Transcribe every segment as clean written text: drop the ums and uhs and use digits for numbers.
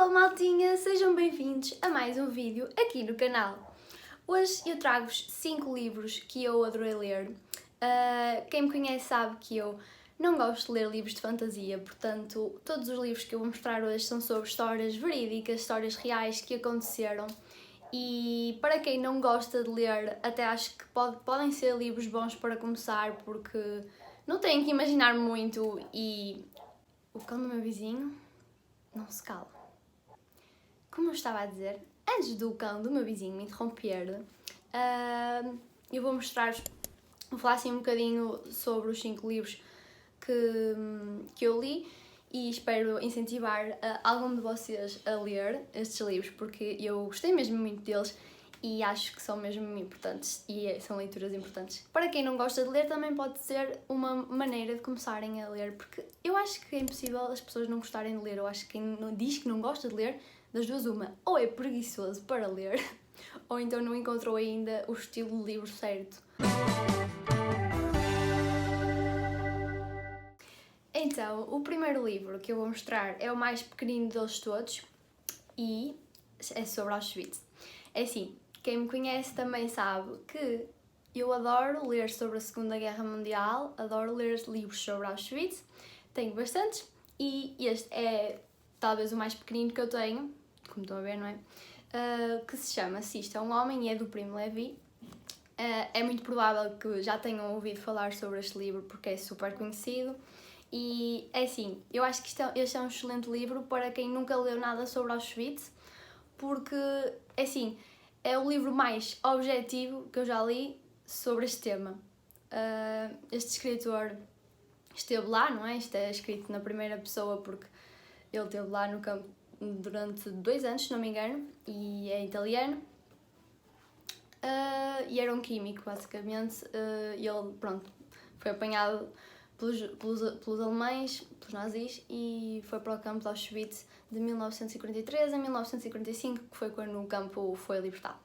Hello maltinha, sejam bem-vindos a mais um vídeo aqui no canal. Hoje eu trago-vos 5 livros que eu adorei ler. Quem me conhece sabe que eu não gosto de ler livros de fantasia, portanto todos os livros que eu vou mostrar hoje são sobre histórias verídicas, histórias reais que aconteceram. E para quem não gosta de ler, até acho que podem ser livros bons para começar, porque não têm que imaginar muito e o cão do meu vizinho não se cala. Como eu estava a dizer, antes do cão do meu vizinho me interromper, eu vou falar assim um bocadinho sobre os 5 livros que eu li e espero incentivar algum de vocês a ler estes livros, porque eu gostei mesmo muito deles e acho que são mesmo importantes e são leituras importantes. Para quem não gosta de ler, também pode ser uma maneira de começarem a ler, porque eu acho que é impossível as pessoas não gostarem de ler. Eu acho que quem diz que não gosta de ler, das duas uma, ou é preguiçoso para ler, ou então não encontrou ainda o estilo de livro certo. Então, o primeiro livro que eu vou mostrar é o mais pequenino deles todos e é sobre Auschwitz. É assim, quem me conhece também sabe que eu adoro ler sobre a Segunda Guerra Mundial, adoro ler livros sobre Auschwitz, tenho bastantes e este é talvez o mais pequenino que eu tenho, como estão a ver, não é? Que se chama Se Isto é um Homem e é do Primo Levi. É muito provável que já tenham ouvido falar sobre este livro porque é super conhecido. E é assim, eu acho que este é um excelente livro para quem nunca leu nada sobre Auschwitz, porque é assim, é o livro mais objetivo que eu já li sobre este tema. Este escritor esteve lá, não é? Isto é escrito na primeira pessoa porque ele esteve lá no campo durante 2 anos, se não me engano, e é italiano. E era um químico, basicamente. E ele, pronto, foi apanhado pelos alemães, pelos nazis, e foi para o campo de Auschwitz de 1943 a 1945, que foi quando o campo foi libertado.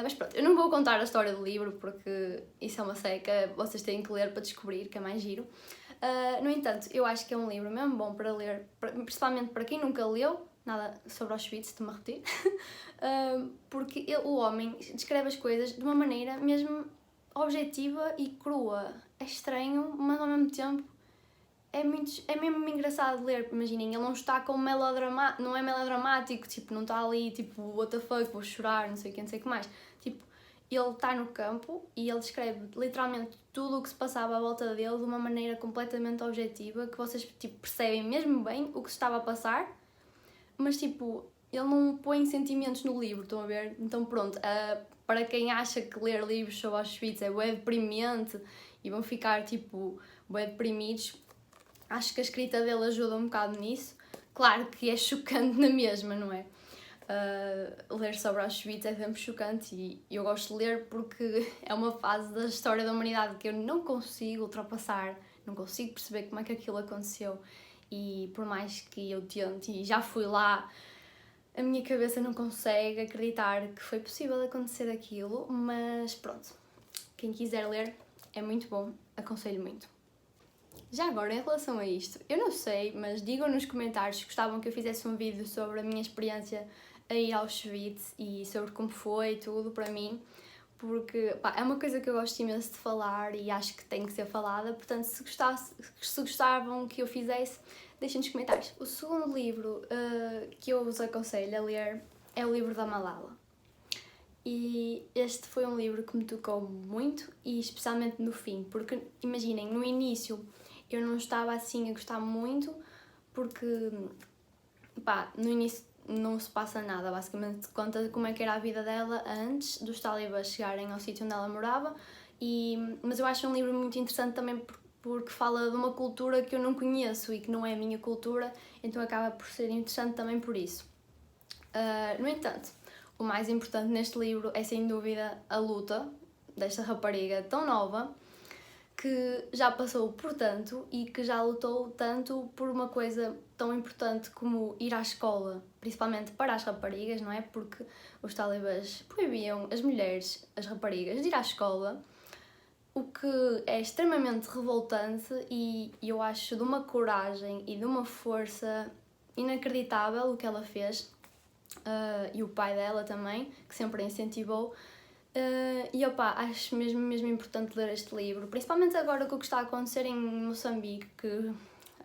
Mas pronto, eu não vou contar a história do livro porque isso é uma seca, vocês têm que ler para descobrir, que é mais giro. No entanto, eu acho que é um livro mesmo bom para ler, principalmente para quem nunca leu nada sobre Auschwitz, estou-me a repetir, porque o homem descreve as coisas de uma maneira mesmo objetiva e crua. É estranho, mas ao mesmo tempo é mesmo engraçado de ler. Imaginem, ele não está com não é melodramático, tipo, não está ali, tipo, what the fuck, vou chorar, não sei o que, não sei o que mais. Tipo, ele está no campo e ele descreve literalmente tudo o que se passava à volta dele de uma maneira completamente objetiva, que vocês, tipo, percebem mesmo bem o que se estava a passar, mas, tipo, ele não põe sentimentos no livro, estão a ver? Então, pronto, para quem acha que ler livros sobre Auschwitz é bué deprimente e vão ficar, tipo, bué deprimidos, acho que a escrita dele ajuda um bocado nisso. Claro que é chocante na mesma, não é? Ler sobre Auschwitz é sempre chocante e eu gosto de ler porque é uma fase da história da humanidade que eu não consigo ultrapassar, não consigo perceber como é que aquilo aconteceu, e por mais que eu tente e já fui lá, a minha cabeça não consegue acreditar que foi possível acontecer aquilo, mas pronto, quem quiser ler é muito bom, aconselho muito. Já agora, em relação a isto, eu não sei, mas digam nos comentários se gostavam que eu fizesse um vídeo sobre a minha experiência a ir ao Auschwitz e sobre como foi tudo para mim, porque pá, é uma coisa que eu gosto imenso de falar e acho que tem que ser falada, portanto se gostavam que eu fizesse, deixem nos comentários. O segundo livro que eu vos aconselho a ler é o livro da Malala. E este foi um livro que me tocou muito, e especialmente no fim, porque imaginem, no início eu não estava assim a gostar muito, porque pá, no início não se passa nada, basicamente conta como é que era a vida dela antes dos talibãs chegarem ao sítio onde ela morava, mas eu acho um livro muito interessante também porque fala de uma cultura que eu não conheço e que não é a minha cultura, então acaba por ser interessante também por isso. No entanto, o mais importante neste livro é sem dúvida a luta desta rapariga tão nova que já passou por tanto e que já lutou tanto por uma coisa tão importante como ir à escola, principalmente para as raparigas, não é? Porque os talibãs proibiam as mulheres, as raparigas, de ir à escola, o que é extremamente revoltante e eu acho de uma coragem e de uma força inacreditável o que ela fez, e o pai dela também, que sempre a incentivou. E acho mesmo importante ler este livro, principalmente agora com o que está a acontecer em Moçambique, que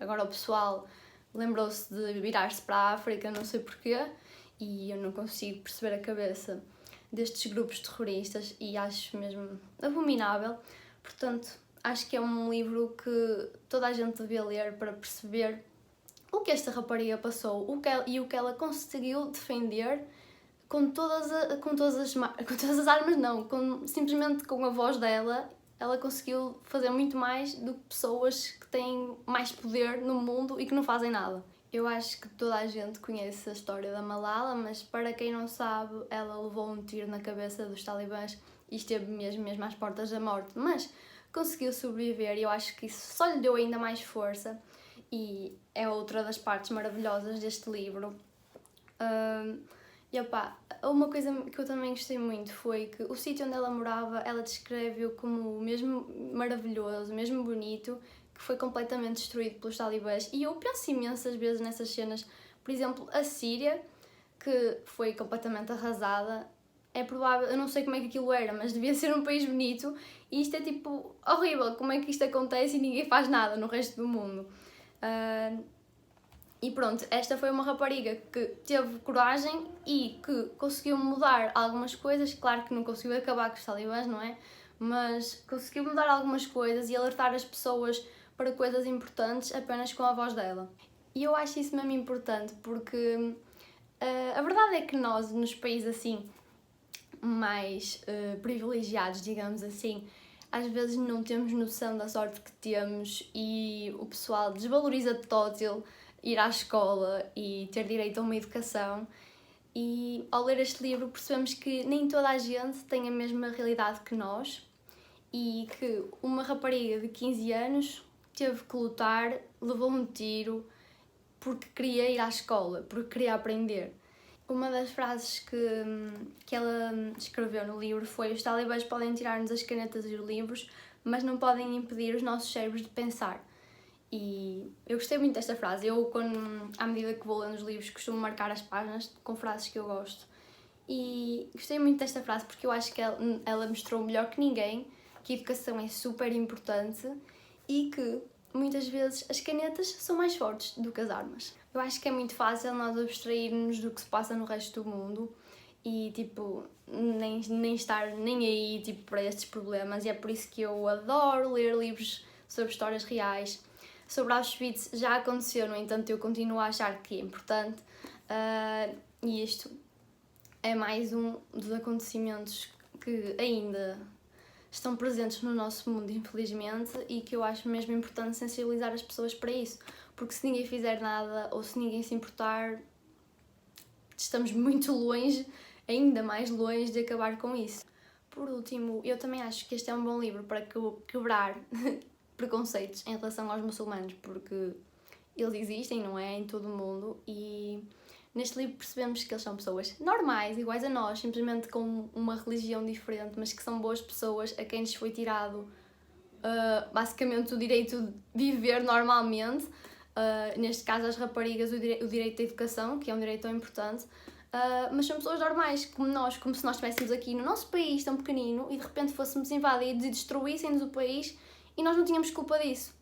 agora o pessoal lembrou-se de virar-se para a África, não sei porquê, e eu não consigo perceber a cabeça destes grupos terroristas e acho mesmo abominável. Portanto, acho que é um livro que toda a gente devia ler para perceber o que esta rapariga passou e o que ela conseguiu defender com todas as armas, não, simplesmente com a voz dela. Ela conseguiu fazer muito mais do que pessoas que têm mais poder no mundo e que não fazem nada. Eu acho que toda a gente conhece a história da Malala, mas para quem não sabe, ela levou um tiro na cabeça dos talibãs e esteve mesmo às portas da morte, mas conseguiu sobreviver e eu acho que isso só lhe deu ainda mais força e é outra das partes maravilhosas deste livro. Uma coisa que eu também gostei muito foi que o sítio onde ela morava, ela descreve-o como mesmo maravilhoso, mesmo bonito, que foi completamente destruído pelos talibãs. E eu penso imensas vezes nessas cenas. Por exemplo, a Síria, que foi completamente arrasada, é provável, eu não sei como é que aquilo era, mas devia ser um país bonito, e isto é tipo horrível, como é que isto acontece e ninguém faz nada no resto do mundo. E pronto, esta foi uma rapariga que teve coragem e que conseguiu mudar algumas coisas. Claro que não conseguiu acabar com os talibãs, não é? Mas conseguiu mudar algumas coisas e alertar as pessoas para coisas importantes apenas com a voz dela. E eu acho isso mesmo importante porque a verdade é que nós, nos países assim mais privilegiados, digamos assim, às vezes não temos noção da sorte que temos e o pessoal desvaloriza total ir à escola e ter direito a uma educação. E ao ler este livro percebemos que nem toda a gente tem a mesma realidade que nós e que uma rapariga de 15 anos teve que lutar, levou um tiro porque queria ir à escola, porque queria aprender. Uma das frases que ela escreveu no livro foi: os talibãs podem tirar-nos as canetas e os livros, mas não podem impedir os nossos cérebros de pensar. E eu gostei muito desta frase. Eu, à medida que vou lendo os livros, costumo marcar as páginas com frases que eu gosto. E gostei muito desta frase porque eu acho que ela mostrou melhor que ninguém que a educação é super importante e que muitas vezes as canetas são mais fortes do que as armas. Eu acho que é muito fácil nós abstrairmos do que se passa no resto do mundo e nem estar nem aí para estes problemas, e é por isso que eu adoro ler livros sobre histórias reais. Sobre Auschwitz já aconteceu, no entanto eu continuo a achar que é importante, e isto é mais um dos acontecimentos que ainda estão presentes no nosso mundo, infelizmente, e que eu acho mesmo importante sensibilizar as pessoas para isso, porque se ninguém fizer nada ou se ninguém se importar, estamos muito longe, ainda mais longe de acabar com isso. Por último, eu também acho que este é um bom livro para quebrar preconceitos em relação aos muçulmanos, porque eles existem, não é? Em todo o mundo, e neste livro percebemos que eles são pessoas normais, iguais a nós, simplesmente com uma religião diferente, mas que são boas pessoas a quem lhes foi tirado basicamente o direito de viver normalmente, neste caso as raparigas o direito à educação, que é um direito tão importante, mas são pessoas normais, como se nós estivéssemos aqui no nosso país tão pequenino e de repente fôssemos invadidos e destruíssem-nos o país e nós não tínhamos culpa disso.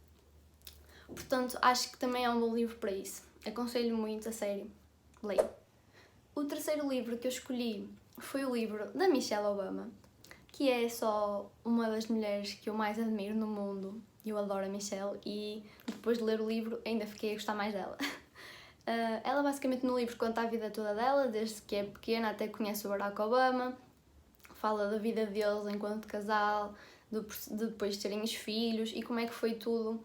Portanto, acho que também é um bom livro para isso. Aconselho muito, a sério. Leio. O terceiro livro que eu escolhi foi o livro da Michelle Obama, que é só uma das mulheres que eu mais admiro no mundo. Eu adoro a Michelle e depois de ler o livro ainda fiquei a gostar mais dela. Ela basicamente no livro conta a vida toda dela, desde que é pequena até que conhece o Barack Obama, fala da vida deles enquanto casal, de depois de terem os filhos e como é que foi tudo,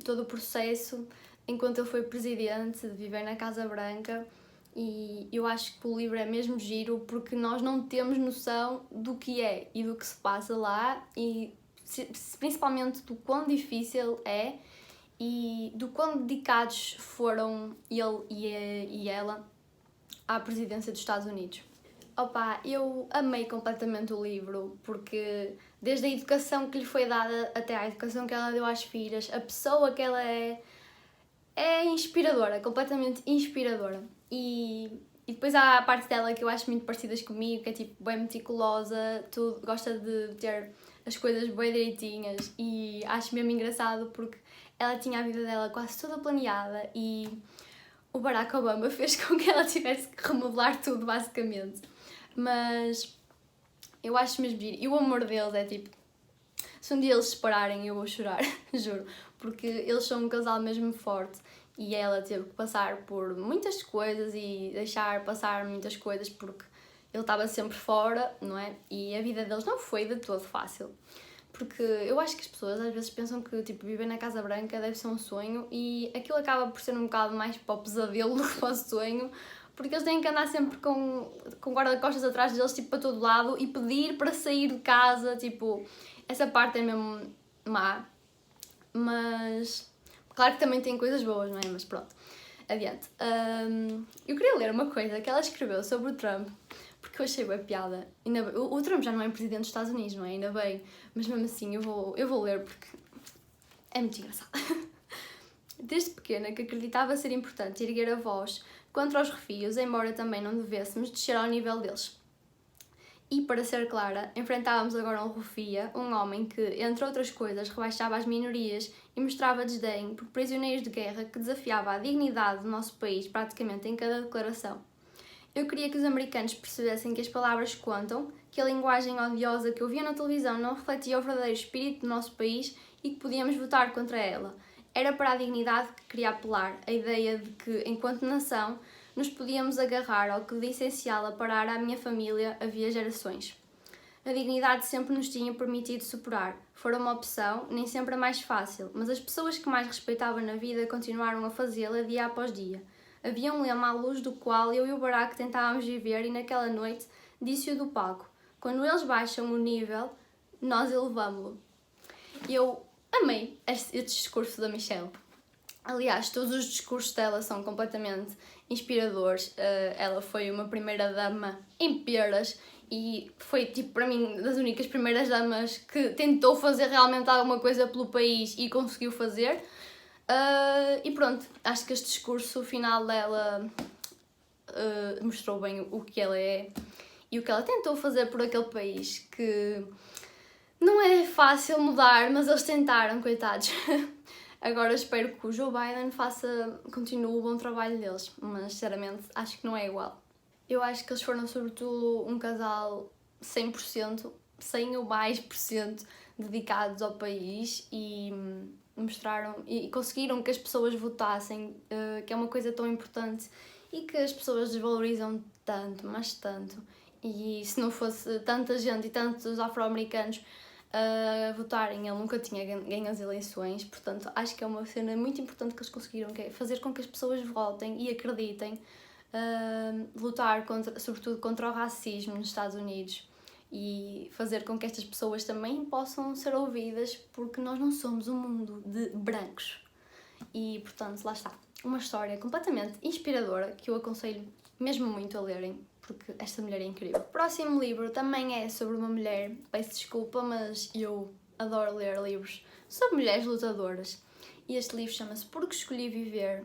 todo o processo enquanto ele foi presidente, de viver na Casa Branca. E eu acho que o livro é mesmo giro porque nós não temos noção do que é e do que se passa lá e principalmente do quão difícil é e do quão dedicados foram ele e ela à presidência dos Estados Unidos. Eu amei completamente o livro, porque desde a educação que lhe foi dada até à educação que ela deu às filhas, a pessoa que ela é, é inspiradora, completamente inspiradora. E depois há a parte dela que eu acho muito parecidas comigo, que é tipo bem meticulosa, tudo, gosta de ter as coisas bem direitinhas e acho mesmo engraçado porque ela tinha a vida dela quase toda planeada e o Barack Obama fez com que ela tivesse que remodelar tudo basicamente. Mas eu acho mesmo giro. E o amor deles é tipo, se um dia eles se separarem eu vou chorar, juro, porque eles são um casal mesmo forte. E ela teve que passar por muitas coisas e deixar passar muitas coisas porque ele estava sempre fora, não é? E a vida deles não foi de todo fácil. Porque eu acho que as pessoas às vezes pensam que tipo, viver na Casa Branca deve ser um sonho e aquilo acaba por ser um bocado mais para o pesadelo do que para o sonho, porque eles têm que andar sempre com guarda-costas atrás deles, tipo, para todo lado e pedir para sair de casa, tipo, essa parte é mesmo má, mas claro que também tem coisas boas, não é? Mas pronto, adiante. Eu queria ler uma coisa que ela escreveu sobre o Trump, porque eu achei bem piada. Ainda bem, o Trump já não é presidente dos Estados Unidos, não é? Ainda bem, mas mesmo assim eu vou ler porque é muito engraçado. Desde pequena que acreditava ser importante erguer a voz contra os refios, embora também não devêssemos descer ao nível deles. E, para ser clara, enfrentávamos agora um refia, um homem que, entre outras coisas, rebaixava as minorias e mostrava desdém por prisioneiros de guerra que desafiava a dignidade do nosso país praticamente em cada declaração. Eu queria que os americanos percebessem que as palavras contam, que a linguagem odiosa que ouvia na televisão não refletia o verdadeiro espírito do nosso país e que podíamos votar contra ela. Era para a dignidade que queria apelar, a ideia de que, enquanto nação, nos podíamos agarrar ao que de essencial a parar à minha família havia gerações. A dignidade sempre nos tinha permitido superar. Fora uma opção, nem sempre a mais fácil, mas as pessoas que mais respeitava na vida continuaram a fazê-la dia após dia. Havia um lema à luz do qual eu e o Barack tentávamos viver e naquela noite disse-o do palco. Quando eles baixam o nível, nós elevamo-lo. Eu amei este discurso da Michelle. Aliás, todos os discursos dela são completamente inspiradores. Ela foi uma primeira-dama em peras e foi, tipo, para mim, das únicas primeiras-damas que tentou fazer realmente alguma coisa pelo país e conseguiu fazer. E pronto, acho que este discurso final dela mostrou bem o que ela é e o que ela tentou fazer por aquele país, que não é fácil mudar, mas eles tentaram, coitados. Agora espero que o Joe Biden continue o bom trabalho deles, mas sinceramente acho que não é igual. Eu acho que eles foram sobretudo um casal 100%, 100 ou mais por cento dedicados ao país e mostraram e conseguiram que as pessoas votassem, que é uma coisa tão importante e que as pessoas desvalorizam tanto, mas tanto. E se não fosse tanta gente e tantos afro-americanos a votarem, ele nunca tinha ganho as eleições, portanto acho que é uma cena muito importante que eles conseguiram, que é fazer com que as pessoas votem e acreditem, lutar sobretudo contra o racismo nos Estados Unidos e fazer com que estas pessoas também possam ser ouvidas, porque nós não somos um mundo de brancos. E portanto, lá está, uma história completamente inspiradora que eu aconselho mesmo muito a lerem, porque esta mulher é incrível. O próximo livro também é sobre uma mulher, peço desculpa, mas eu adoro ler livros sobre mulheres lutadoras. E este livro chama-se Porque Escolhi Viver,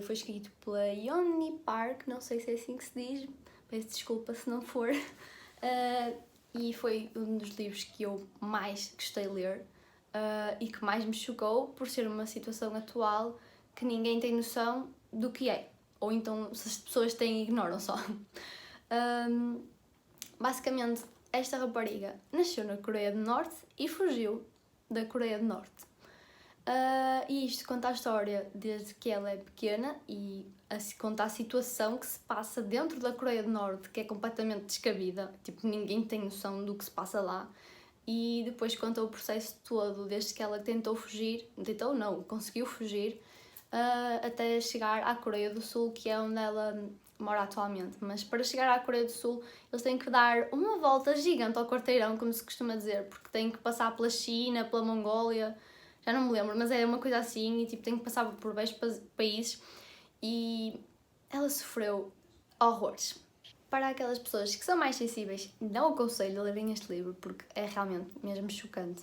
foi escrito pela Yeonmi Park, não sei se é assim que se diz, peço desculpa se não for. E foi um dos livros que eu mais gostei de ler e que mais me chocou por ser uma situação atual que ninguém tem noção do que é. Ou então, se as pessoas têm, ignoram só. Basicamente, esta rapariga nasceu na Coreia do Norte e fugiu da Coreia do Norte. E isto conta a história desde que ela é pequena e conta a situação que se passa dentro da Coreia do Norte, que é completamente descabida, tipo, ninguém tem noção do que se passa lá. E depois conta o processo todo, desde que ela conseguiu fugir, até chegar à Coreia do Sul, que é onde ela mora atualmente. Mas para chegar à Coreia do Sul, eles têm que dar uma volta gigante ao quarteirão, como se costuma dizer, porque têm que passar pela China, pela Mongólia, já não me lembro, mas é uma coisa assim, e tipo, têm que passar por vários países, e ela sofreu horrores. Para aquelas pessoas que são mais sensíveis, não aconselho a lerem este livro, porque é realmente mesmo chocante.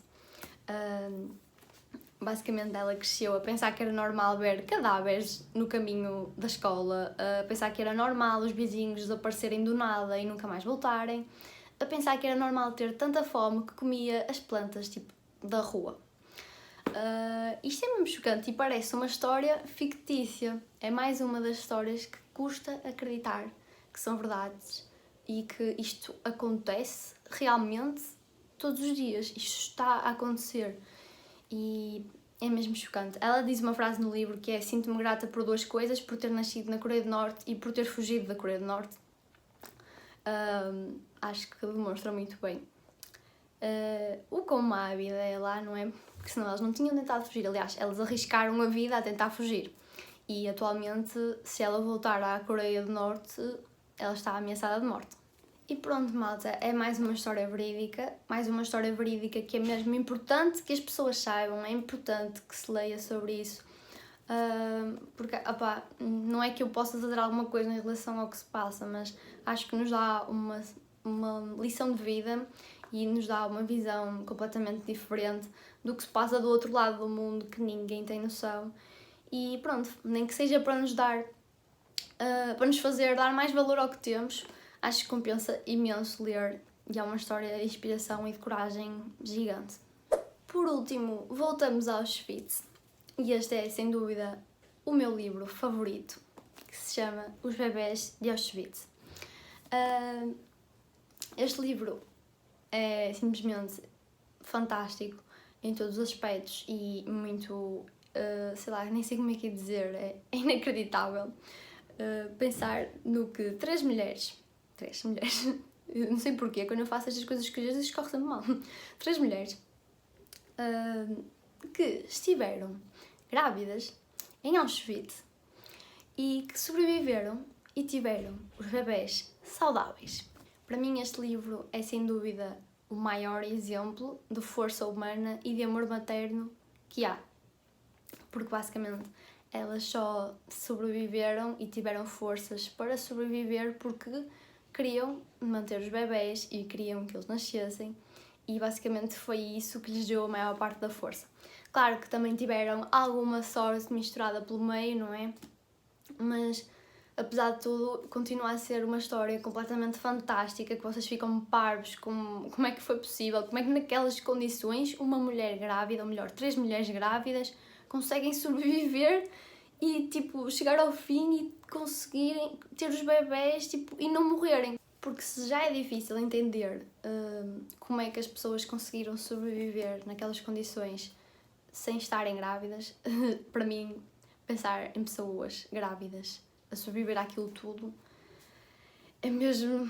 basicamente ela cresceu a pensar que era normal ver cadáveres no caminho da escola, a pensar que era normal os vizinhos desaparecerem do nada e nunca mais voltarem, a pensar que era normal ter tanta fome que comia as plantas tipo da rua. Isto é mesmo chocante e parece uma história fictícia. É mais uma das histórias que custa acreditar que são verdades e que isto acontece realmente todos os dias. Isto está a acontecer e é mesmo chocante. Ela diz uma frase no livro que é: sinto-me grata por duas coisas, por ter nascido na Coreia do Norte e por ter fugido da Coreia do Norte. Acho que demonstra muito bem o quão má a vida é lá, não é? Porque senão elas não tinham tentado fugir. Aliás, elas arriscaram a vida a tentar fugir. E atualmente, se ela voltar à Coreia do Norte, ela está ameaçada de morte. E pronto, malta, é mais uma história verídica que é mesmo importante que as pessoas saibam, é importante que se leia sobre isso. Porque, opá, não é que eu possa fazer alguma coisa em relação ao que se passa, mas acho que nos dá uma lição de vida e nos dá uma visão completamente diferente do que se passa do outro lado do mundo, que ninguém tem noção. E pronto, nem que seja para nos dar, para nos fazer dar mais valor ao que temos, acho que compensa imenso ler, e é uma história de inspiração e de coragem gigante. Por último, voltamos a Auschwitz, e este é, sem dúvida, o meu livro favorito, que se chama Os Bebés de Auschwitz. Este livro é simplesmente fantástico em todos os aspectos e muito, sei lá, nem sei como é que ia dizer, é inacreditável pensar no que três mulheres, eu não sei porquê, quando eu faço estas coisas que às vezes escorre sempre mal, três mulheres que estiveram grávidas em Auschwitz e que sobreviveram e tiveram os bebés saudáveis. Para mim este livro é sem dúvida o maior exemplo de força humana e de amor materno que há. Porque basicamente elas só sobreviveram e tiveram forças para sobreviver porque queriam manter os bebés e queriam que eles nascessem, e basicamente foi isso que lhes deu a maior parte da força. Claro que também tiveram alguma sorte misturada pelo meio, não é? Mas apesar de tudo, continua a ser uma história completamente fantástica, que vocês ficam parvos como é que foi possível, como é que naquelas condições uma mulher grávida, ou melhor, três mulheres grávidas, conseguem sobreviver e, tipo, chegar ao fim e conseguirem ter os bebés, tipo, e não morrerem. Porque se já é difícil entender como é que as pessoas conseguiram sobreviver naquelas condições sem estarem grávidas, para mim, pensar em pessoas grávidas a sobreviver àquilo tudo é mesmo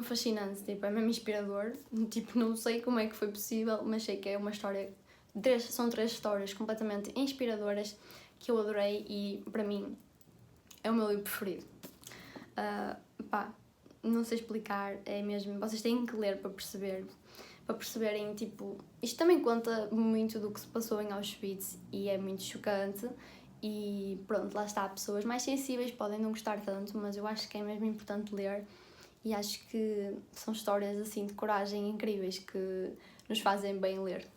fascinante, tipo, é mesmo inspirador. Tipo, não sei como é que foi possível, mas sei que é uma história, são três histórias completamente inspiradoras que eu adorei e para mim é o meu livro preferido. Não sei explicar, é mesmo, vocês têm que ler para perceberem, tipo, isto também conta muito do que se passou em Auschwitz e é muito chocante. E pronto, lá está, pessoas mais sensíveis podem não gostar tanto, mas eu acho que é mesmo importante ler e acho que são histórias assim de coragem incríveis que nos fazem bem ler.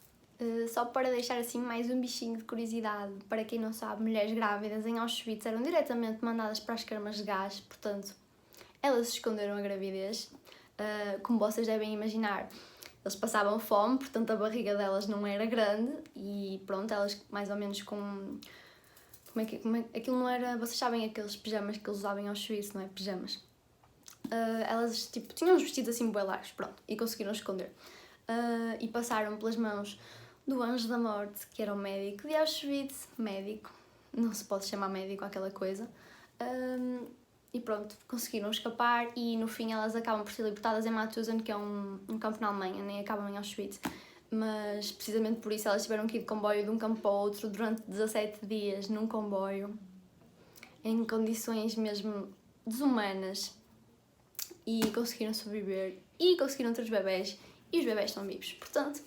Só para deixar assim mais um bichinho de curiosidade, para quem não sabe, mulheres grávidas em Auschwitz eram diretamente mandadas para as câmaras de gás, portanto, elas esconderam a gravidez. Como vocês devem imaginar, eles passavam fome, portanto a barriga delas não era grande e pronto, elas mais ou menos com... Aquilo não era... Vocês sabem aqueles pijamas que eles usavam em Auschwitz, não é? Pijamas. Elas, tipo, tinham uns vestidos assim bem largos, pronto, e conseguiram esconder. E passaram pelas mãos do Anjo da Morte, que era o médico de Auschwitz. Médico, não se pode chamar médico aquela coisa. E pronto, conseguiram escapar e no fim elas acabam por ser libertadas em Mauthausen, que é um campo na Alemanha, nem acabam em Auschwitz. Mas precisamente por isso elas tiveram que ir de comboio de um campo para o outro durante 17 dias num comboio, em condições mesmo desumanas, e conseguiram sobreviver e conseguiram ter os bebés, e os bebés estão vivos. Portanto,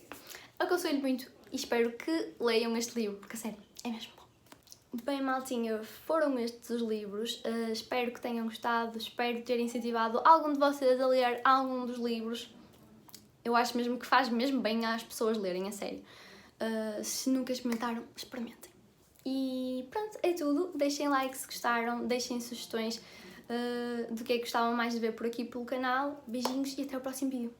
aconselho muito e espero que leiam este livro, porque a sério, é mesmo bom. Bem, maltinha, foram estes os livros. Espero que tenham gostado, espero ter incentivado algum de vocês a ler algum dos livros. Eu acho mesmo que faz mesmo bem às pessoas lerem, a sério. Se nunca experimentaram, experimentem. E pronto, é tudo. Deixem like se gostaram, deixem sugestões do que é que gostavam mais de ver por aqui pelo canal. Beijinhos e até o próximo vídeo.